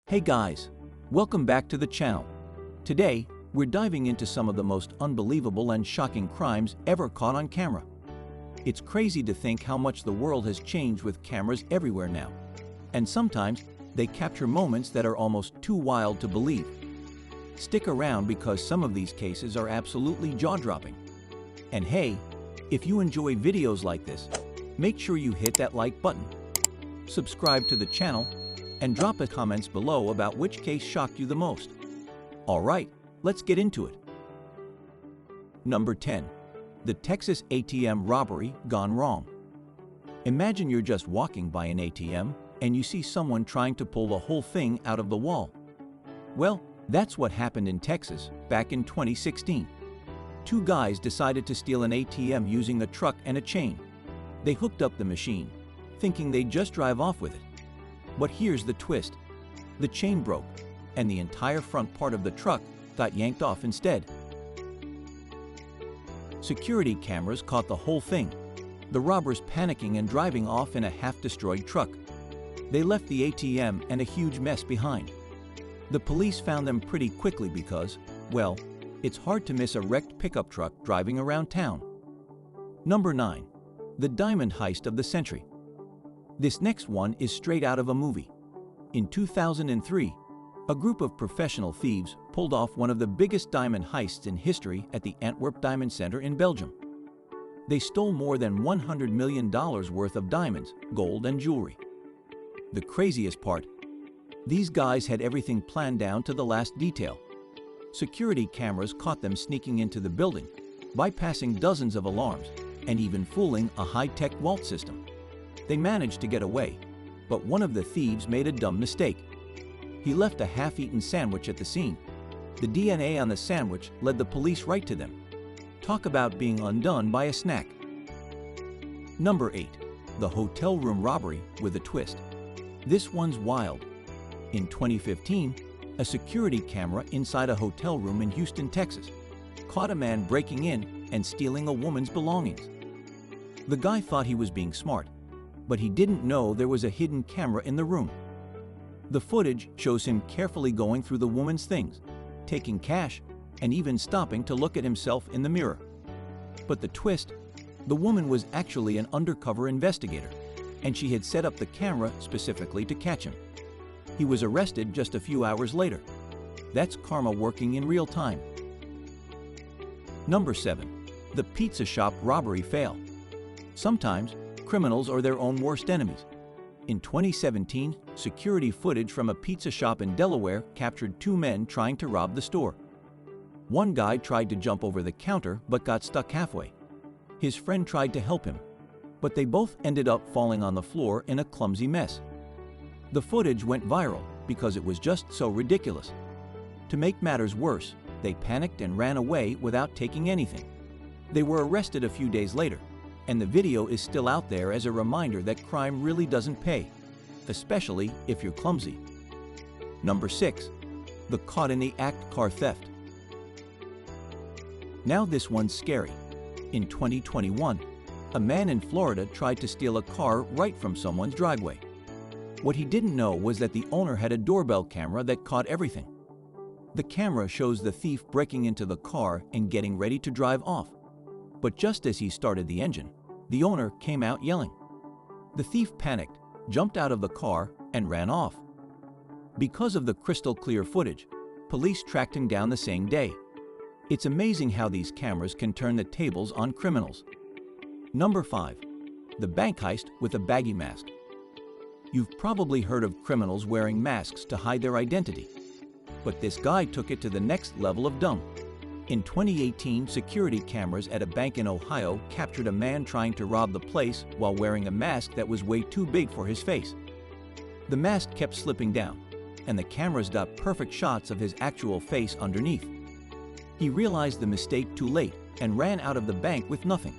Hey guys, welcome back to the channel. Today, we're diving into some of the most unbelievable and shocking crimes ever caught on camera. It's crazy to think how much the world has changed with cameras everywhere now. And sometimes, they capture moments that are almost too wild to believe. Stick around because some of these cases are absolutely jaw-dropping. And hey, if you enjoy videos like this, make sure you hit that like button, subscribe to the channel, and drop a comments below about which case shocked you the most. Alright, let's get into it. Number 10. The Texas ATM robbery gone wrong. Imagine you're just walking by an ATM and you see someone trying to pull the whole thing out of the wall. Well, that's what happened in Texas back in 2016. Two guys decided to steal an ATM using a truck and a chain. They hooked up the machine, thinking they'd just drive off with it. But here's the twist. The chain broke, and the entire front part of the truck got yanked off instead. Security cameras caught the whole thing, the robbers panicking and driving off in a half-destroyed truck. They left the ATM and a huge mess behind. The police found them pretty quickly because, well, it's hard to miss a wrecked pickup truck driving around town. Number 9. The diamond heist of the century. This next one is straight out of a movie. In 2003, a group of professional thieves pulled off one of the biggest diamond heists in history at the Antwerp Diamond Center in Belgium. They stole more than $100 million worth of diamonds, gold, and jewelry. The craziest part, these guys had everything planned down to the last detail. Security cameras caught them sneaking into the building, bypassing dozens of alarms, and even fooling a high-tech vault system. They managed to get away, but one of the thieves made a dumb mistake. He left a half-eaten sandwich at the scene. The DNA on the sandwich led the police right to them. Talk about being undone by a snack. Number 8. The hotel room robbery with a twist. This one's wild. In 2015, a security camera inside a hotel room in Houston, Texas, caught a man breaking in and stealing a woman's belongings. The guy thought he was being smart, but he didn't know there was a hidden camera in the room. The footage shows him carefully going through the woman's things, taking cash, and even stopping to look at himself in the mirror. But the twist, the woman was actually an undercover investigator, and she had set up the camera specifically to catch him. He was arrested just a few hours later. That's karma working in real time. Number 7. The pizza shop robbery fail. Sometimes, criminals are their own worst enemies. In 2017, security footage from a pizza shop in Delaware captured two men trying to rob the store. One guy tried to jump over the counter but got stuck halfway. His friend tried to help him, but they both ended up falling on the floor in a clumsy mess. The footage went viral because it was just so ridiculous. To make matters worse, they panicked and ran away without taking anything. They were arrested a few days later, and the video is still out there as a reminder that crime really doesn't pay, especially if you're clumsy. Number 6. The caught in the act car theft. Now this one's scary. In 2021, a man in Florida tried to steal a car right from someone's driveway. What he didn't know was that the owner had a doorbell camera that caught everything. The camera shows the thief breaking into the car and getting ready to drive off. But just as he started the engine, the owner came out yelling. The thief panicked, jumped out of the car, and ran off. Because of the crystal clear footage, police tracked him down the same day. It's amazing how these cameras can turn the tables on criminals. Number 5. The bank heist with a baggy mask. You've probably heard of criminals wearing masks to hide their identity. But this guy took it to the next level of dumb. In 2018, security cameras at a bank in Ohio captured a man trying to rob the place while wearing a mask that was way too big for his face. The mask kept slipping down, and the cameras got perfect shots of his actual face underneath. He realized the mistake too late and ran out of the bank with nothing.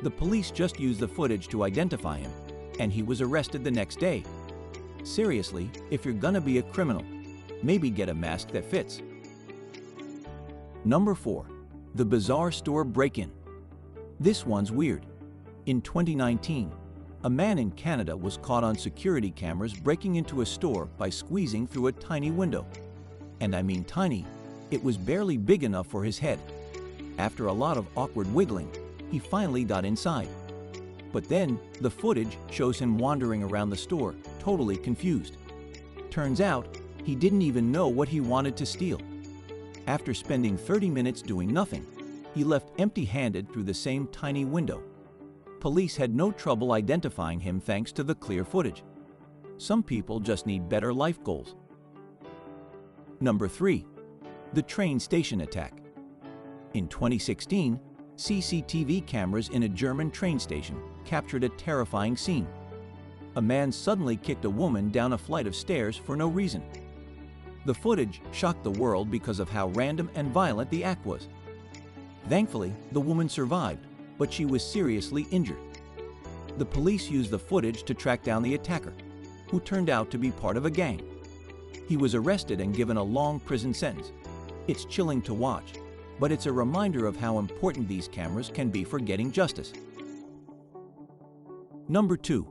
The police just used the footage to identify him, and he was arrested the next day. Seriously, if you're gonna be a criminal, maybe get a mask that fits. Number 4. The bizarre store break-in. This one's weird. In 2019, A man in Canada was caught on security cameras breaking into a store by squeezing through a tiny window. And I mean tiny, it was barely big enough for his head. After a lot of awkward wiggling, he finally got inside. But then, the footage shows him wandering around the store, totally confused. Turns out, he didn't even know what he wanted to steal. After spending 30 minutes doing nothing, he left empty-handed through the same tiny window. Police had no trouble identifying him thanks to the clear footage. Some people just need better life goals. Number 3. The train station attack. In 2016, CCTV cameras in a German train station captured a terrifying scene. A man suddenly kicked a woman down a flight of stairs for no reason. The footage shocked the world because of how random and violent the act was. Thankfully, the woman survived, but she was seriously injured. The police used the footage to track down the attacker, who turned out to be part of a gang. He was arrested and given a long prison sentence. It's chilling to watch, but it's a reminder of how important these cameras can be for getting justice. Number 2.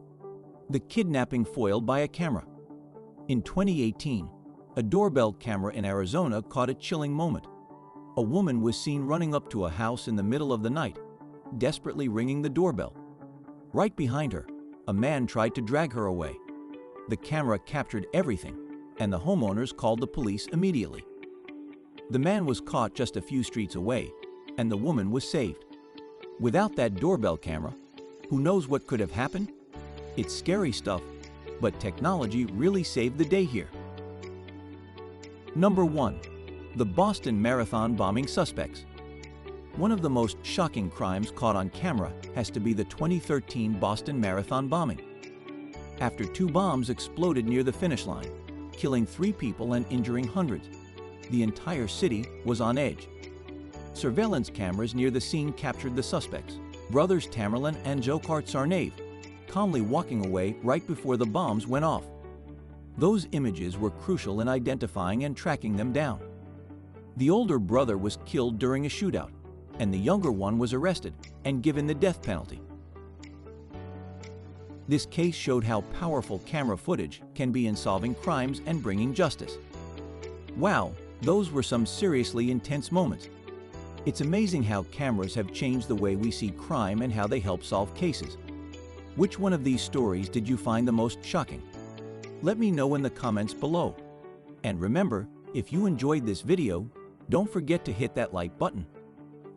The kidnapping foiled by a camera. In 2018, a doorbell camera in Arizona caught a chilling moment. A woman was seen running up to a house in the middle of the night, desperately ringing the doorbell. Right behind her, a man tried to drag her away. The camera captured everything, and the homeowners called the police immediately. The man was caught just a few streets away, and the woman was saved. Without that doorbell camera, who knows what could have happened? It's scary stuff, but technology really saved the day here. Number 1. The Boston Marathon bombing suspects. One of the most shocking crimes caught on camera has to be the 2013 Boston Marathon bombing. After 2 bombs exploded near the finish line, killing 3 people and injuring hundreds, the entire city was on edge. Surveillance cameras near the scene captured the suspects, brothers Tamerlan and Dzhokhar Tsarnaev, calmly walking away right before the bombs went off. Those images were crucial in identifying and tracking them down. The older brother was killed during a shootout, and the younger one was arrested and given the death penalty. This case showed how powerful camera footage can be in solving crimes and bringing justice. Wow, those were some seriously intense moments. It's amazing how cameras have changed the way we see crime and how they help solve cases. Which one of these stories did you find the most shocking? Let me know in the comments below. And remember, if you enjoyed this video, don't forget to hit that like button.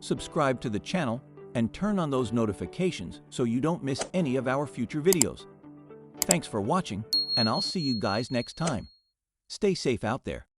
Subscribe to the channel and turn on those notifications so you don't miss any of our future videos. Thanks for watching, and I'll see you guys next time. Stay safe out there.